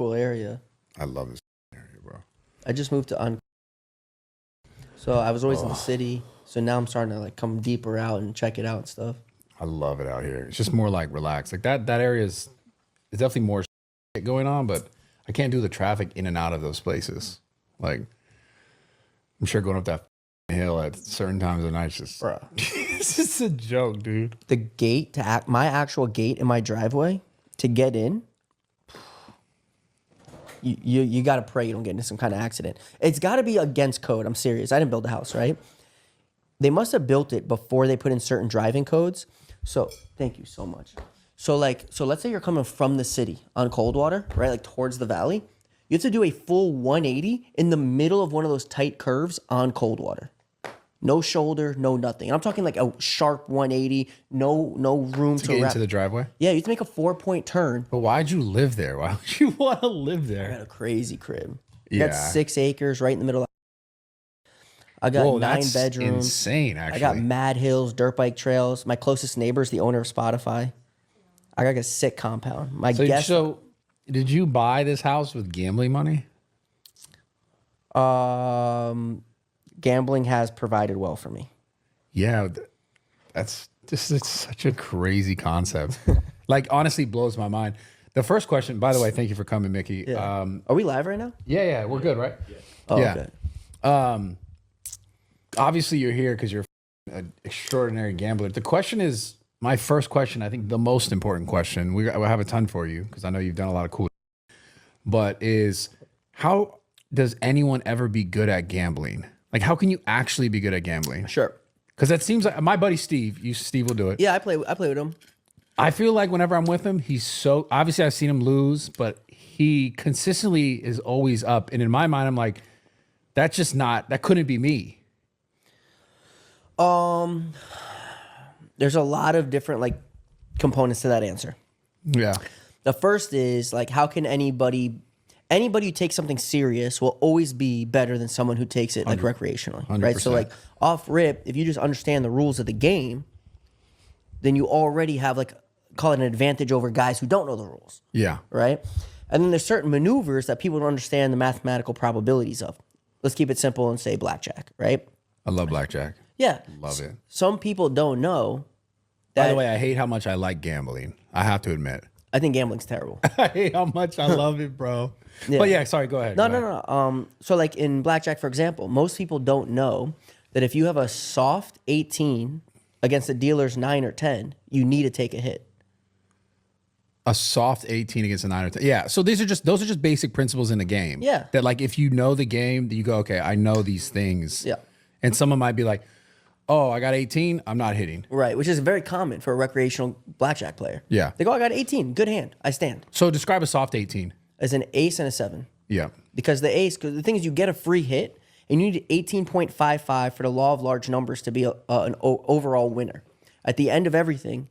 cool area. I love this area, bro. I just moved to so I was always in the city. So now I'm starting to like come deeper out and check it out and stuff. I love it out here. It's just more like relaxed. Like that area is definitely more shit going on, but I can't do the traffic in and out of those places. Like I'm sure going up that hill at certain times of the night is just, Bruh. it's just a joke, dude. The gate to my actual gate in my driveway to get in, you got to pray you don't get into some kind of accident. It's got to be against code. I'm serious. I didn't build the house, right? They must have built it before they put in certain driving codes. So thank you so much. So let's say you're coming from the city on Coldwater, right? Like towards the valley. You have to do a full 180 in the middle of one of those tight curves on Coldwater. No shoulder, no nothing. And I'm talking like a sharp 180, no room to Get wrap. into the driveway? Yeah, you have to make a 4-point turn. But why'd you live there? Why would you want to live I there? got a crazy crib. I Yeah. got 6 acres right in the middle. I got Whoa, 9 that's bedrooms. insane, actually. I got mad hills, dirt bike trails. My closest neighbor is the owner of Spotify. I got a sick compound. My guest. So did you buy this house with gambling money? Gambling has provided well for me. Yeah, that's just it's such a crazy concept. Like honestly blows my mind. The first question, by the way, thank you for coming, Mickey. Yeah. Are we live right now? Yeah, we're good, right? Oh, yeah. okay. Obviously you're here because you're an extraordinary gambler. The question is, my first question, I think the most important question, we have a ton for you because I know you've done a lot of cool, but is how does anyone ever be good at gambling? Like how can you actually be good at gambling? Sure. Because that seems like my buddy Steve will do it. Yeah, I play with him. I feel like whenever I'm with him, he's so obviously I've seen him lose, but he consistently is always up. And in my mind, I'm like, that couldn't be me. There's a lot of different like components to that answer. Yeah. The first is like, how can anybody who takes something serious will always be better than someone who takes it like recreationally, right? So 100%. like off rip, if you just understand the rules of the game, then you already have like call it an advantage over guys who don't know the rules, Yeah. right? And then there's certain maneuvers that people don't understand the mathematical probabilities of. Let's keep it simple and say blackjack, right? I love blackjack. Yeah. Love it. Some people don't know By that. the way, I hate how much I like gambling. I have to admit. I think gambling's terrible. I hate how much I love it, bro. Yeah. But yeah, sorry, go ahead. No. So like in blackjack, for example, most people don't know that if you have a soft 18 against the dealer's 9 or 10, you need to take a hit. A soft 18 against a 9 or 10. Yeah. So those are just basic principles in the game. Yeah. That like if you know the game, you go, okay, I know these things. Yeah. And someone might be like, oh, I got 18, I'm not hitting. Right, which is very common for a recreational blackjack player. Yeah. They go, I got 18, good hand, I stand. So describe a soft 18. As an ace and a 7. Yeah. Because the thing is you get a free hit and you need 18.55 for the law of large numbers to be an overall winner. At the end of everything,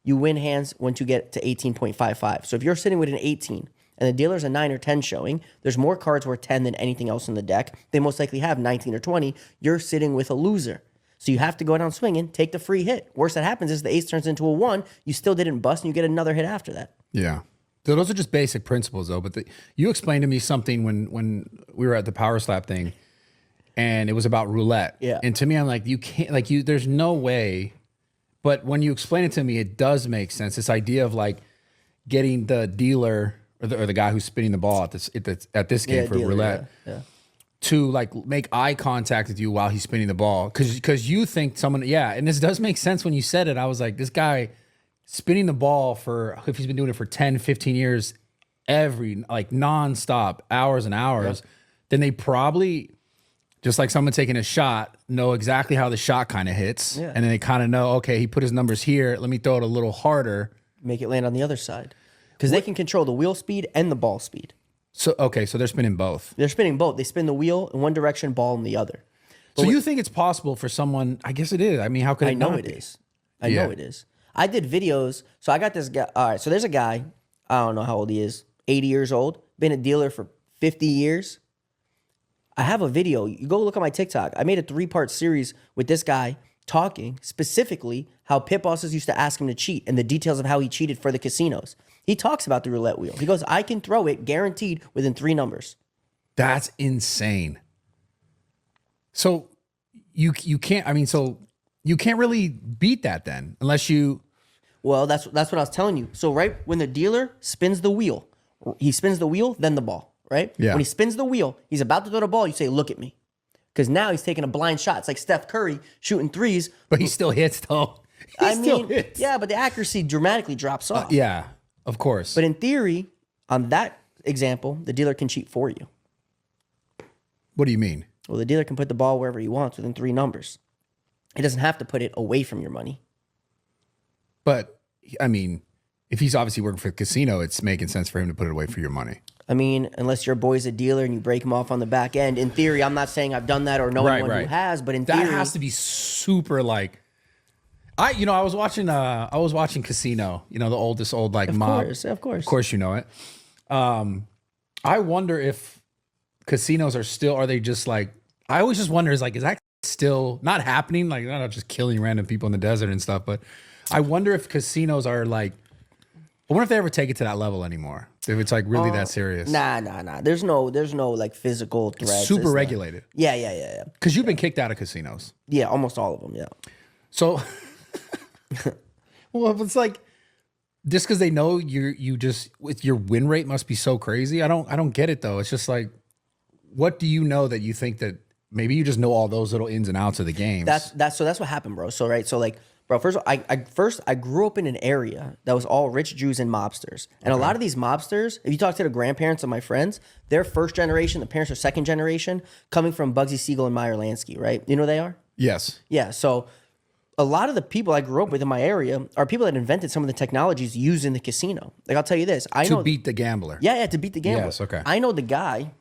you win hands once you get to 18.55. So if you're sitting with an 18 and the dealer's a 9 or 10 showing, there's more cards worth 10 than anything else in the deck. They most likely have 19 or 20. You're sitting with a loser. So you have to go down swinging, take the free hit. Worst that happens is the ace turns into a 1. You still didn't bust and you get another hit after that. Yeah. So those are just basic principles though. But you explained to me something when we were at the Power Slap thing and it was about roulette. Yeah. And to me, I'm like, you can't, like there's no way. But when you explain it to me, it does make sense. This idea of like getting the dealer or the guy who's spinning the ball at this game for dealer, roulette yeah. to like make eye contact with you while he's spinning the ball. Cause you think someone, yeah. And this does make sense when you said it. I was like, this guy spinning the ball if he's been doing it for 10, 15 years, like nonstop, hours and hours, then they probably, just like someone taking a shot, know exactly how the shot kind of hits. Yeah. And then they kind of know, okay, he put his numbers here. Let me throw it a little harder. Make it land on the other side. Because they can control the wheel speed and the ball speed. So, okay, so they're spinning both. They're spinning both. They spin the wheel in one direction, ball in the other. So you think it's possible for someone, I guess it is. I mean, how could it I know not it be? is. I know it is. I did videos. So I got this guy. All right. So there's a guy. I don't know how old he is. 80 years old. Been a dealer for 50 years. I have a video. You go look at my TikTok. I made a 3-part series with this guy talking specifically how pit bosses used to ask him to cheat and the details of how he cheated for the casinos. He talks about the roulette wheel. He goes, I can throw it guaranteed within 3 numbers. That's insane. So you can't. I mean, so you can't really beat that then, unless you. Well, that's what I was telling you. So right when the dealer spins the wheel, he spins the wheel, then the ball. Right. Yeah. When he spins the wheel, he's about to throw the ball. You say, "Look at me," because now he's taking a blind shot. It's like Steph Curry shooting threes, But he still hits though. He still hits. yeah, but the accuracy dramatically drops off. Yeah, of course. But in theory, on that example, the dealer can cheat for you. What do you mean? Well, the dealer can put the ball wherever he wants within 3 numbers. He doesn't have to put it away from your money. But I mean, if he's obviously working for the casino, it's making sense for him to put it away for your money. I mean, unless your boy's a dealer and you break him off on the back end. In theory, I'm not saying I've done that or know anyone who has, but in theory, that has to be super like. I was watching Casino. You know, the old like mob. Of course. Of course, you know it. I wonder if casinos are they just like, I always just wonder is that still not happening? Like, not just killing random people in the desert and stuff, but I wonder if casinos are like, I wonder if they ever take it to that level anymore. If it's like really that serious. Nah. There's no like physical threats. Super regulated. Yeah. Because you've been kicked out of casinos. Yeah, almost all of them, yeah. So, well, it's like, just because they know you just, with your win rate must be so crazy. I don't get it though. It's just like, what do you know that you think that maybe you just know all those little ins and outs of the games? That's what happened, bro. So right, so like, bro, first of all, I grew up in an area that was all rich Jews and mobsters, and a lot of these mobsters, if you talk to the grandparents of my friends, they're first generation, the parents are second generation, coming from Bugsy Siegel and Meyer Lansky, right? You know who they are? Yes. Yeah. So a lot of the people I grew up with in my area are people that invented some of the technologies used in the casino. Like, I'll tell you this, I know To beat the gambler. Yeah, to beat the gambler. Yes, okay. I know the guy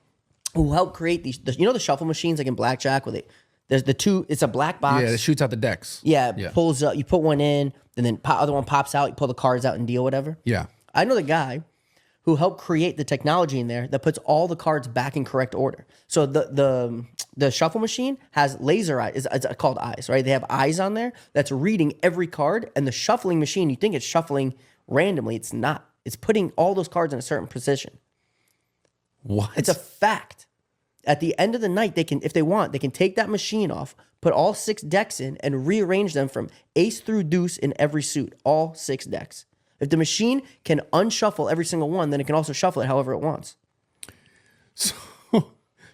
who helped create these. You know the shuffle machines like in blackjack with it. There's the two. It's a black box. Yeah, it shoots out the decks. Yeah, pulls up. You put one in, and then other one pops out. You pull the cards out and deal whatever. Yeah. I know the guy who helped create the technology in there that puts all the cards back in correct order. So the shuffle machine has laser eyes. It's called eyes, right? They have eyes on there that's reading every card, and the shuffling machine, you think it's shuffling randomly. It's not. It's putting all those cards in a certain position. What? It's a fact. At the end of the night, they can, if they want, they can take that machine off, put all 6 decks in, and rearrange them from ace through deuce in every suit, all 6 decks. If the machine can unshuffle every single one, then it can also shuffle it however it wants.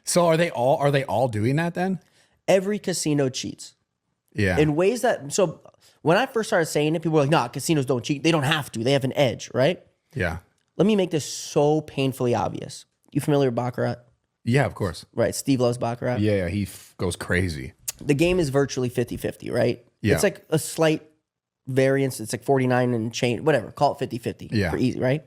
So are they all doing that then? Every casino cheats. Yeah. In ways that, so when I first started saying it, people were like, nah, casinos don't cheat. They don't have to. They have an edge, right? Yeah. Let me make this so painfully obvious. You familiar with Baccarat? Yeah, of course. Right. Steve loves Baccarat. Yeah, he goes crazy. The game is virtually 50-50, right? Yeah. It's like a slight variance. It's like 49 and change, whatever. Call it 50-50 Yeah. for easy, right?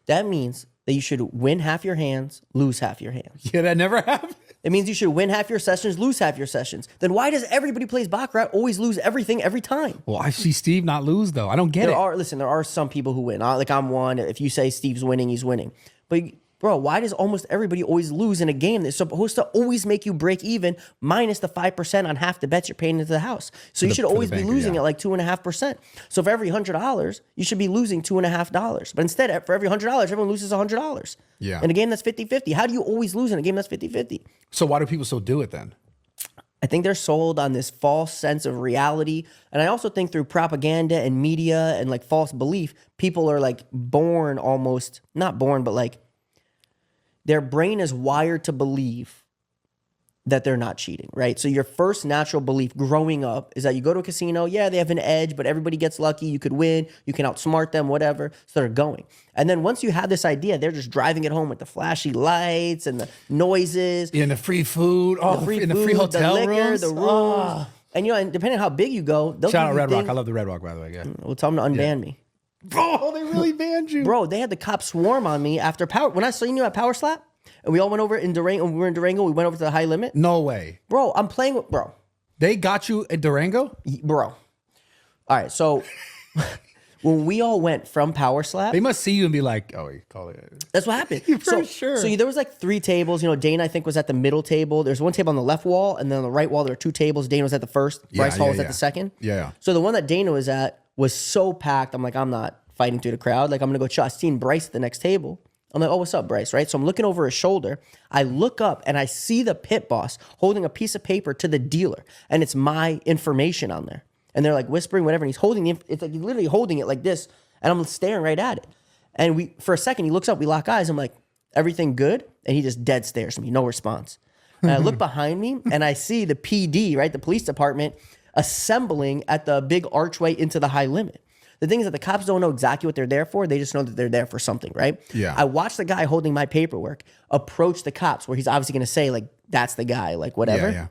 That means that you should win half your hands, lose half your hands. Yeah, that never happened. It means you should win half your sessions, lose half your sessions. Then why does everybody who plays Baccarat always lose everything every time? Well, I see Steve not lose though. I don't get it. There are some people who win. Like I'm one. If you say Steve's winning, he's winning. But bro, why does almost everybody always lose in a game that's supposed to always make you break even minus the 5% on half the bets you're paying into the house? So you should always be losing at like 2.5%. So for every $100, you should be losing $2.50. But instead, for every $100, everyone loses $100. Yeah. In a game that's 50-50. How do you always lose in a game that's 50-50? So why do people still do it then? I think they're sold on this false sense of reality. And I also think through propaganda and media and like false belief, people are like born almost, not born, but like, their brain is wired to believe that they're not cheating, right? So your first natural belief growing up is that you go to a casino, yeah, they have an edge, but everybody gets lucky, you could win, you can outsmart them, whatever. So they're going. And then once you have this idea, they're just driving it home with the flashy lights and the noises. And the free food, the free hotel the liquor, rooms. the rooms. And you know, and depending on how big you go, they'll Shout give out you Red Rock. things- I love the Red Rock, by the way. Yeah. We'll tell them to unban me. Bro, they really banned you. Bro, they had the cops swarm on me after Power. When I saw you at Power Slap, and we all went over in Durango. When we were in Durango, we went over to the high limit. No way. Bro, I'm playing with bro. They got you at Durango? Bro. All right, so when we all went from Power Slap, They must see you and be like, oh, you call it. that's what happened. For sure. So there was like 3 tables. You know, Dane, I think, was at the middle table. There's one table on the left wall, and then on the right wall, there were 2 tables. Dane was at the first. Bryce Hall was at the second. Yeah. So the one that Dana was at was so packed. I'm like, I'm not fighting through the crowd. Like, I'm gonna go chill. I seen Bryce at the next table. I'm like, oh, what's up, Bryce, right? So I'm looking over his shoulder. I look up and I see the pit boss holding a piece of paper to the dealer, and it's my information on there. And they're like whispering, whatever, and he's holding it. It's like he's literally holding it like this, and I'm staring right at it. And for a second, he looks up, we lock eyes. I'm like, everything good? And he just dead stares at me, no response. And I look behind me and I see the PD, right, the police department, assembling at the big archway into the high limit. The thing is that the cops don't know exactly what they're there for. They just know that they're there for something, right? Yeah. I watched the guy holding my paperwork approach the cops, where he's obviously going to say, like, that's the guy, like, whatever. Yeah.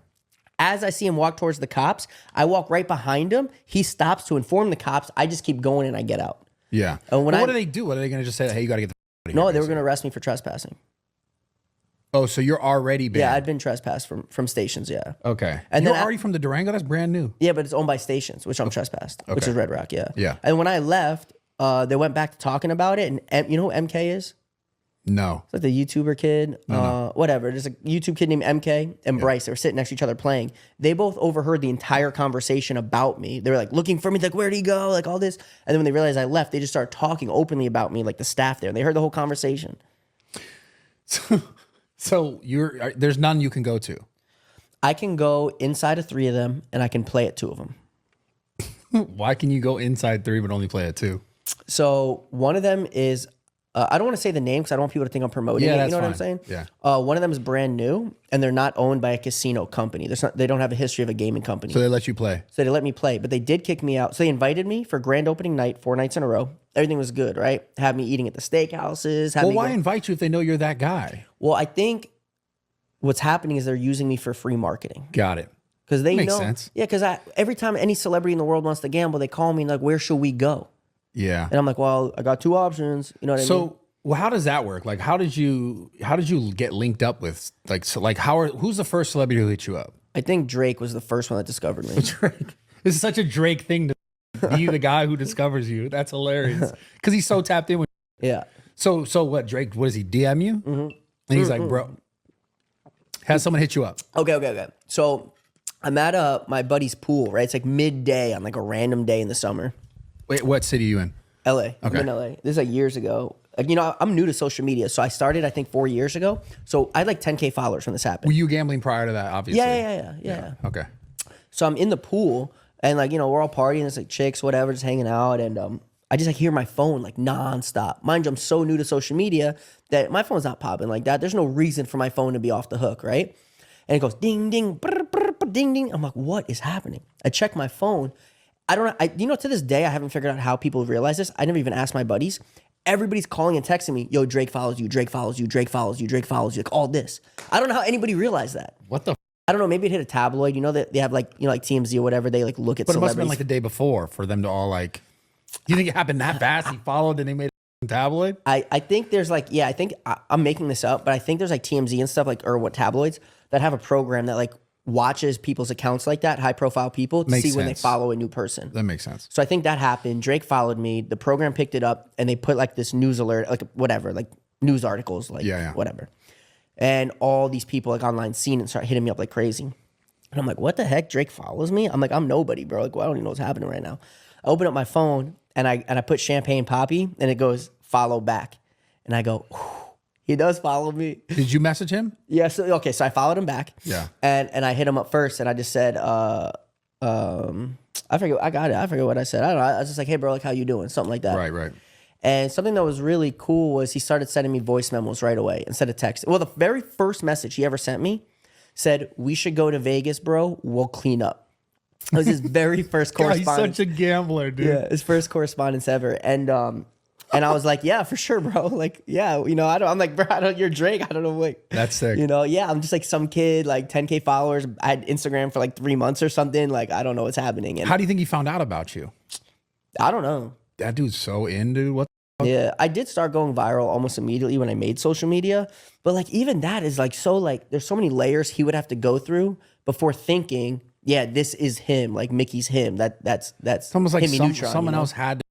As I see him walk towards the cops, I walk right behind him. He stops to inform the cops. I just keep going and I get out. Yeah. And when what do they do? What are they going to just say? Hey, you got to get the out of here, No, they were basically? going to arrest me for trespassing. Oh, so you're already banned. Yeah, I'd been trespassed from stations, yeah. Okay. And you're then already from the Durango? That's brand new. Yeah, but it's owned by stations, which I'm trespassed, which Okay. is Red Rock, yeah. Yeah. And when I left, they went back to talking about it, and you know who MK is? No. It's like the YouTuber kid, whatever. There's a YouTube kid named MK and Bryce. They were sitting next to each other playing. They both overheard the entire conversation about me. They were like looking for me, like, where'd he go? Like all this. And then when they realized I left, they just started talking openly about me, like the staff there. And they heard the whole conversation. So there's none you can go to. I can go inside of 3 of them, and I can play at 2 of them. Why can you go inside 3 but only play at 2? So one of them is, I don't want to say the name because I don't want people to think I'm promoting it. that's You know what I'm fine. saying? Yeah. One of them is brand new, and they're not owned by a casino company. They don't have a history of a gaming company. So they let you play. So they let me play, but they did kick me out. So they invited me for grand opening night, 4 nights in a row. Everything was good, right? Had me eating at the steakhouses. Well, why invite you if they know you're that guy? Well, I think what's happening is they're using me for free marketing. Got it. Because they Makes know. sense. Yeah, because every time any celebrity in the world wants to gamble, they call me and like, where should we go? Yeah. And I'm like, well, I got 2 options. You know what I mean? So, well, how does that work? Like, how did you get linked up with who's the first celebrity who hit you up? I think Drake was the first one that discovered me. Drake. This is such a Drake thing to be the guy who discovers you. That's hilarious because he's so tapped in with. Yeah. So what? Drake? What does he DM you? Mm-hmm. And he's like, bro, has someone hit you up? Okay. So I'm at my buddy's pool, right? It's like midday on like a random day in the summer. Wait, what city are you in? LA. Okay. I'm in LA. This is like years ago. Like, you know, I'm new to social media. So I started, I think, 4 years ago. So I had like 10K followers when this happened. Were you gambling prior to that, obviously? Yeah. Okay. So I'm in the pool and like, you know, we're all partying. It's like chicks, whatever, just hanging out. And I just like hear my phone like nonstop. Mind you, I'm so new to social media that my phone's not popping like that. There's no reason for my phone to be off the hook, right? And it goes ding, ding, brr, brr, brr, ding, ding. I'm like, what is happening? I check my phone. I don't know. You know, to this day, I haven't figured out how people realize this. I never even asked my buddies. Everybody's calling and texting me, yo, Drake follows you, Drake follows you, Drake follows you, Drake follows you, like all this. I don't know how anybody realized that. What the? I don't know. Maybe it hit a tabloid. You know that they have like, you know, like TMZ or whatever. They like look at But it must have been celebrities. like the day before for them to all like. Do you think it happened that fast? He followed and they made a tabloid. I think there's like, yeah, I think I'm making this up, but I think there's like TMZ and stuff like, or what tabloids that have a program that like watches people's accounts like that, high profile people to Makes see when they sense. follow a new person. That makes sense. So I think that happened. Drake followed me. The program picked it up and they put like this news alert, like whatever, like news articles, like whatever. And all these people like online seen it and start hitting me up like crazy. And I'm like, what the heck? Drake follows me? I'm like, I'm nobody, bro. Like, well, I don't even know what's happening right now. I open up my phone and I put Champagne Poppy and it goes follow back. And I go, he does follow me. Did you message him? Yeah. So I followed him back. Yeah. And I hit him up first and I just said, I forget. I got it. I forget what I said. I don't know. I was just like, hey, bro, like, how you doing? Something like that. Right. And something that was really cool was he started sending me voice memos right away instead of text. Well, the very first message he ever sent me said, we should go to Vegas, bro. We'll clean up. It was his very first correspondence. He's such a gambler, dude. Yeah, his first correspondence ever. And I was like, yeah, for sure, bro. Like, yeah, you know, I'm like, bro, you're Drake. I don't know what. That's sick. You know, yeah, I'm just like some kid, like 10K followers. I had Instagram for like 3 months or something. Like, I don't know what's happening. And How do you think he found out about you? I don't know. That dude's so in, dude. What? Yeah, I did start going viral almost immediately when I made social media. But like, even that is like, so like, there's so many layers he would have to go through before thinking, yeah, this is him. Like Micky's him. That's It's almost like Himmy Neutron, someone you know? else had to.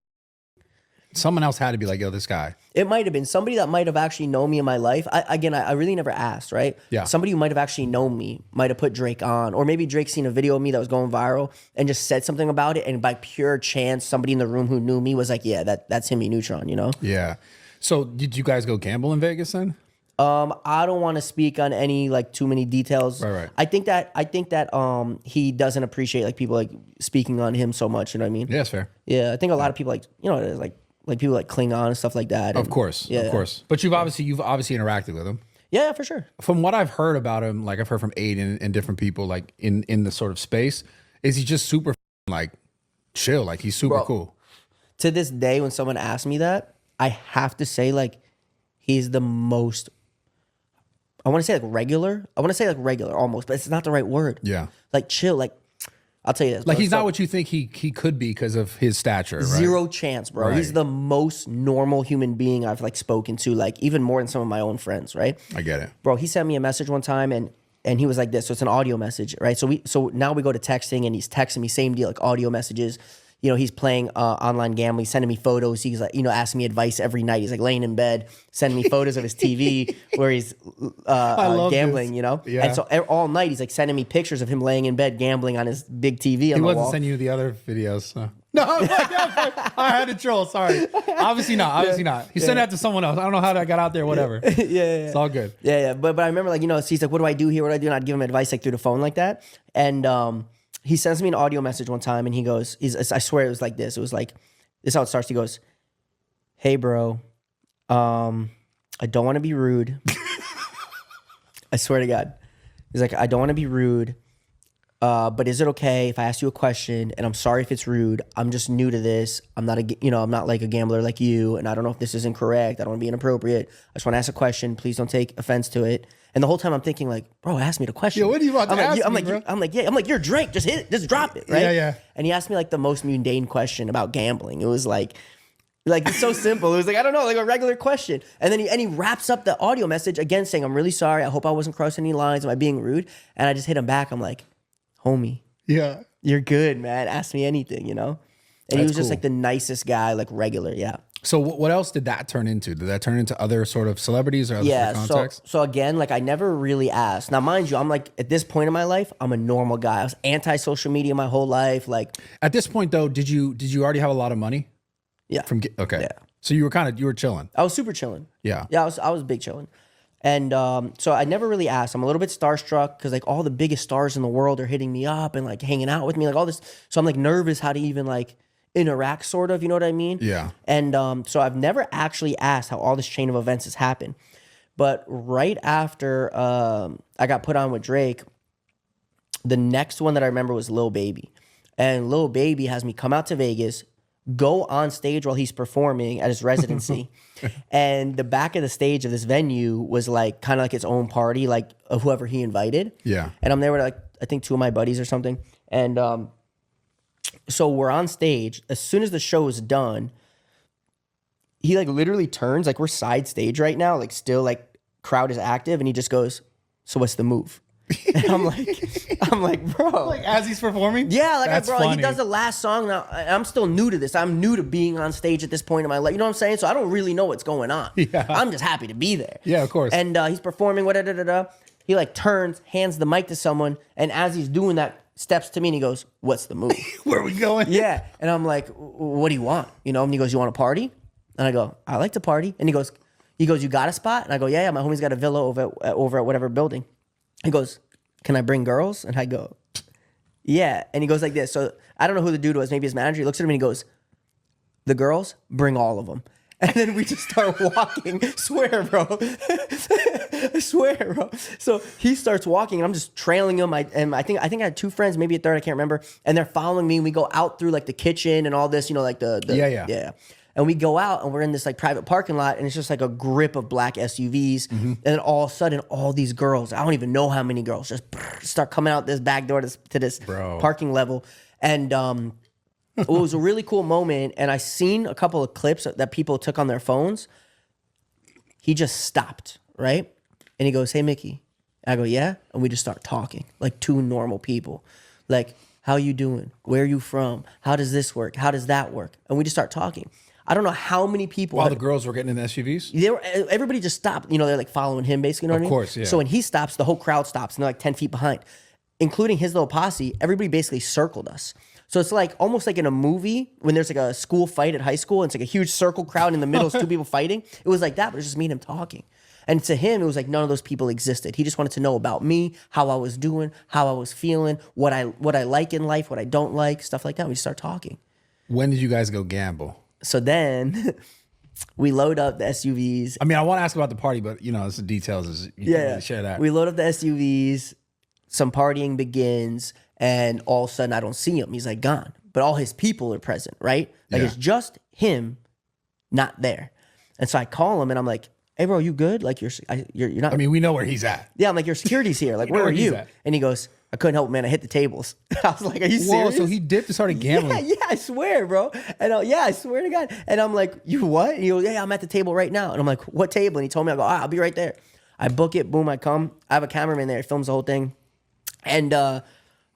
Someone else had to be like, yo, this guy. It might have been somebody that might have actually known me in my life. I really never asked, right? Yeah. Somebody who might have actually known me might have put Drake on, or maybe Drake seen a video of me that was going viral and just said something about it, and by pure chance, somebody in the room who knew me was like, "Yeah, that's him, Neutron," you know? Yeah. So did you guys go gamble in Vegas then? I don't want to speak on any like too many details. Right. I think that he doesn't appreciate like people like speaking on him so much. You know what I mean? Yeah, that's fair. Yeah, I think a lot of people like like people like cling on and stuff like that. Of course. But you've obviously interacted with him. Yeah, for sure. From what I've heard about him, like I've heard from Aiden and different people like in the sort of space, is he just super like chill, like he's super cool. To this day, when someone asks me that, I have to say like he's the most. I want to say like regular. I want to say like regular almost, but it's not the right word. Yeah. Like chill. Like I'll tell you this. Like bro. he's not what you think he could be because of his stature, right? Zero chance, bro. Right. He's the most normal human being I've like spoken to, like even more than some of my own friends, right? I get it. Bro, he sent me a message one time and he was like this. So it's an audio message, right? So now we go to texting and he's texting me, same deal, like audio messages. You know, he's playing online gambling, sending me photos. He's like, you know, asking me advice every night. He's like laying in bed, sending me photos of his TV where he's gambling, this. you know? Yeah. And so all night he's like sending me pictures of him laying in bed gambling on his big TV on He the wasn't wall. sending you the other videos. So. No, I had to troll. Sorry. Obviously not. He sent that to someone else. I don't know how that got out there. Whatever. Yeah. It's all good. Yeah. But I remember like, you know, he's like, what do I do here? What do I do? And I'd give him advice like through the phone like that. And he sends me an audio message one time and he goes, I swear it was like this. It was like, this is how it starts. He goes, hey, bro, I don't want to be rude. I swear to God. He's like, I don't want to be rude, but is it okay if I ask you a question? And I'm sorry if it's rude. I'm just new to this. I'm not like a gambler like you, and I don't know if this is incorrect. I don't want to be inappropriate. I just want to ask a question. Please don't take offense to it. And the whole time I'm thinking like, bro, ask me the question. Yeah, what are you about to ask me, bro? I'm like, you're Drake. Just hit it. Just drop it, right? Yeah. And he asked me like the most mundane question about gambling. It was like it's so simple. It was like, I don't know, like a regular question. And then he wraps up the audio message again saying, I'm really sorry. I hope I wasn't crossing any lines. Am I being rude? And I just hit him back. I'm like, homie, Yeah. you're good, man. Ask me anything, you know? And he was just like the nicest guy, like regular. Yeah. So what else did that turn into? Did that turn into other sort of celebrities or other sort of contacts? So again, like I never really asked. Now, mind you, I'm like at this point in my life, I'm a normal guy. I was anti-social media my whole life. Like At this point though, did you already have a lot of money? yeah. Okay. Yeah. So you were chilling. I was super chilling. Yeah. Yeah, I was big chilling. And so I never really asked. I'm a little bit starstruck because like all the biggest stars in the world are hitting me up and like hanging out with me, like all this. So I'm like nervous how to even like interact, sort of, you know what I mean? Yeah. And so I've never actually asked how all this chain of events has happened. But right after I got put on with Drake, the next one that I remember was Lil Baby. And Lil Baby has me come out to Vegas, go on stage while he's performing at his residency. And the back of the stage of this venue was like kind of like its own party, like of whoever he invited. Yeah. And I'm there with like, I think 2 of my buddies or something. And so we're on stage. As soon as the show is done, he like literally turns, like we're side stage right now, like still like crowd is active. And he just goes, so what's the move? And I'm like, bro. Like as he's performing? Yeah, like That's bro, funny. he does the last song now. I'm still new to this. I'm new to being on stage at this point in my life. You know what I'm saying? So I don't really know what's going on. Yeah. I'm just happy to be there. Yeah, of course. And he's performing, he like turns, hands the mic to someone, and as he's doing that, steps to me and he goes, what's the move? Where are we going? Yeah. And I'm like, what do you want? You know, and he goes, you want to party? And I go, I like to party. And he goes, you got a spot? And I go, yeah, my homie's got a villa over at whatever building. He goes, can I bring girls? And I go, yeah. And he goes like this. So I don't know who the dude was, maybe his manager. He looks at him and he goes, the girls, bring all of them. And then we just start walking. Swear, bro. I swear, bro. So he starts walking, and I'm just trailing him. I think I had 2 friends, maybe a third, I can't remember. And they're following me. And we go out through like the kitchen and all this, you know, like the Yeah. And we go out, and we're in this like private parking lot, and it's just like a grip of black SUVs. And then all of a sudden, all these girls, I don't even know how many girls, just start coming out this back door to this parking level. And it was a really cool moment, and I seen a couple of clips that people took on their phones. He just stopped, right? And he goes, hey, Micky. And I go, yeah? And we just start talking like 2 normal people. Like, how you doing? Where are you from? How does this work? How does that work? And we just start talking. I don't know how many people. While the girls were getting in the SUVs? Everybody just stopped. You know, they're like following him basically. You know what I mean? course, yeah. So when he stops, the whole crowd stops and they're like 10 feet behind, including his little posse. Everybody basically circled us. So it's like almost like in a movie when there's like a school fight at high school and it's like a huge circle crowd in the middle, is two people fighting. It was like that, but it's just me and him talking. And to him, it was like none of those people existed. He just wanted to know about me, how I was doing, how I was feeling, what I like in life, what I don't like, stuff like that. We start talking. When did you guys go gamble? So then we load up the SUVs. I mean, I want to ask about the party, but you know, it's the details. You can't really share that. We load up the SUVs. Some partying begins, and all of a sudden I don't see him. He's like gone, but all his people are present, right? Like it's just him, not there. And so I call him, and I'm like, "Hey, bro, you good? Like you're not." I mean, we know where he's at. Yeah, I'm like, your security's here. Like, where are you? And he goes, I couldn't help it, man. I hit the tables. I was like, are you Whoa, serious? so he dipped and started gambling. Yeah, I swear, bro. And I swear to God. And I'm like, you what? And he goes, yeah, I'm at the table right now. And I'm like, what table? And he told me, I go, I'll be right there. I book it. Boom, I come. I have a cameraman there. He films the whole thing. And I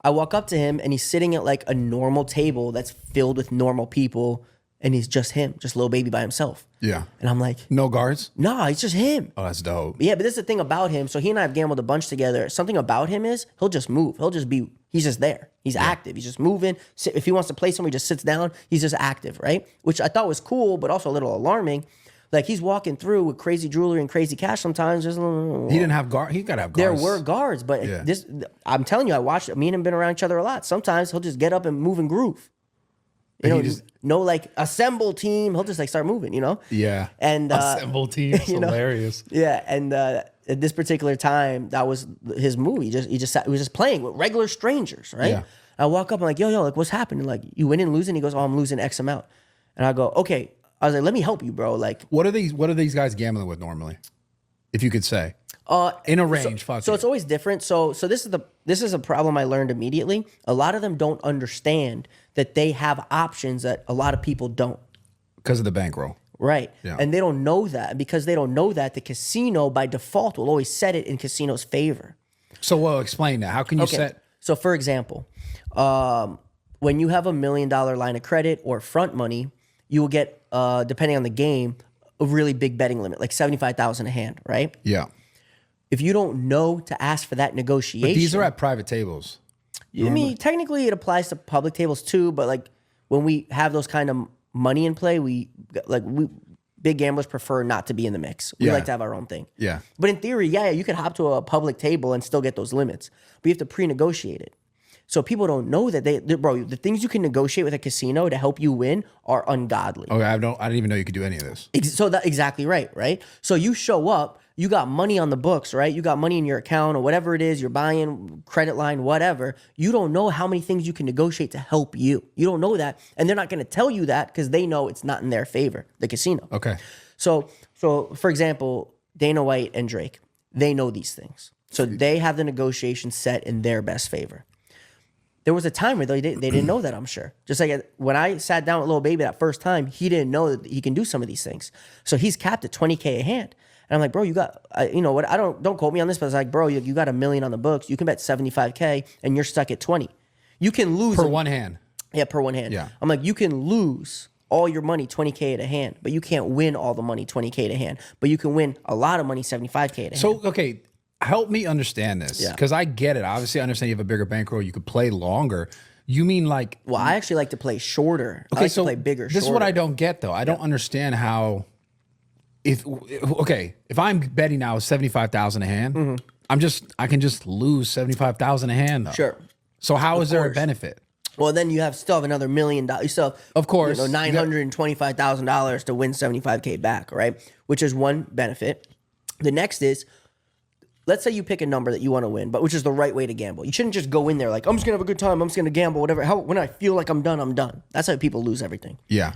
walk up to him, and he's sitting at like a normal table that's filled with normal people. And he's just him, just little baby by himself. Yeah. And I'm like, no guards? nah, it's just him. Oh, that's dope. Yeah, but this is the thing about him. So he and I have gambled a bunch together. Something about him is he'll just move. He's just there. He's active. He's just moving. If he wants to play somewhere, he just sits down. He's just active, right? Which I thought was cool, but also a little alarming. Like he's walking through with crazy jewelry and crazy cash sometimes. He didn't have guard. He got to have There guards. were guards, but I'm telling you, I watched. Me and him been around each other a lot. Sometimes he'll just get up and move and groove. You know, no like assemble team. He'll just like start moving, you know? Yeah. And assemble team. It's hilarious. Yeah. And at this particular time, that was his move. He was just playing with regular strangers, right? Yeah. I walk up, I'm like, yo, like what's happening? Like you winning, losing? He goes, oh, I'm losing X amount. And I go, okay. I was like, let me help you, bro. Like what are these guys gambling with normally? If you could say. In a range, so it's always different. So this is a problem I learned immediately. A lot of them don't understand that they have options that a lot of people don't. Because of the bankroll. Right. Yeah. And they don't know that. And because they don't know that, the casino by default will always set it in casino's favor. So explain that. How can you set? So for example, when you have $1 million line of credit or front money, you will get, depending on the game, a really big betting limit, like $75,000 a hand, right? Yeah. If you don't know to ask for that negotiation. But these are at private tables. I mean, technically it applies to public tables too, but like when we have those kind of money in play, we big gamblers prefer not to be in the mix. We like to have our own thing. Yeah. But in theory, you could hop to a public table and still get those limits, but you have to pre-negotiate it. So people don't know that bro, the things you can negotiate with a casino to help you win are ungodly. Okay, I didn't even know you could do any of this. So that's exactly right? So you show up, you got money on the books, right? You got money in your account or whatever it is, you're buying, credit line, whatever. You don't know how many things you can negotiate to help you. You don't know that. And they're not going to tell you that because they know it's not in their favor, the casino. Okay. So for example, Dana White and Drake, they know these things. So they have the negotiation set in their best favor. There was a time where they didn't know that, I'm sure. Just like when I sat down with Lil Baby that first time, he didn't know that he can do some of these things. So he's capped at $20K a hand. And I'm like, bro, you got, you know what? Don't quote me on this, but it's like, bro, you got $1 million on the books. You can bet 75K and you're stuck at 20. You can lose per one hand. Yeah, per one hand. Yeah. I'm like, you can lose all your money 20K at a hand, but you can't win all the money 20K at a hand. But you can win a lot of money 75K at a hand. So, okay, help me understand this. Because I get it. Obviously, I understand you have a bigger bankroll. You could play longer. You mean like... Well, I actually like to play shorter. Okay, I like so to play bigger, this is what I don't get, though. I don't understand how... If I'm betting now 75,000 a hand, I can just lose 75,000 a hand though. Sure. So how is there a benefit? Well, then you still have another $1 million. You still have, of course, $925,000 to win 75K back, right? Which is one benefit. The next is, let's say you pick a number that you want to win, but which is the right way to gamble. You shouldn't just go in there like, I'm just gonna have a good time. I'm just gonna gamble, whatever. When I feel like I'm done, I'm done. That's how people lose everything. Yeah.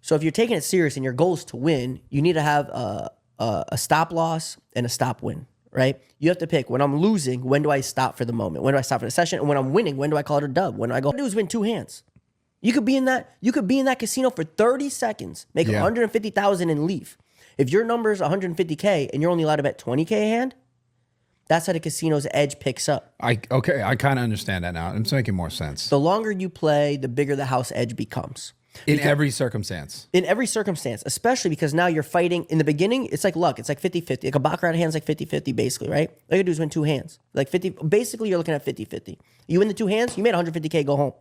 So if you're taking it serious and your goal is to win, you need to have a stop loss and a stop win, right? You have to pick, when I'm losing, when do I stop for the moment? When do I stop for the session? And when I'm winning, when do I call it a dub? When do I go, all I do is win two hands. You could be in that casino for 30 seconds, make 150,000 and leave. If your number is 150K and you're only allowed to bet 20K a hand, that's how the casino's edge picks up. I kind of understand that now. It's making more sense. The longer you play, the bigger the house edge becomes. In every circumstance. In every circumstance, especially because now you're fighting. In the beginning, it's like luck. It's like 50-50. Like a baccarat hand's like 50-50 basically, right? All you gotta do is win 2 hands. Like 50, basically you're looking at 50-50. You win the 2 hands, you made 150K, go home.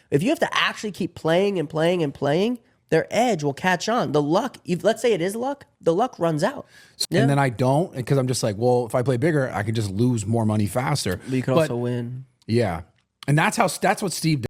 If you have to actually keep playing and playing and playing, their edge will catch on. The luck, let's say it is luck, the luck runs out. And then I don't, because I'm just like, well, if I play bigger, I can just lose more money faster. But you can also win. Yeah. And that's what Steve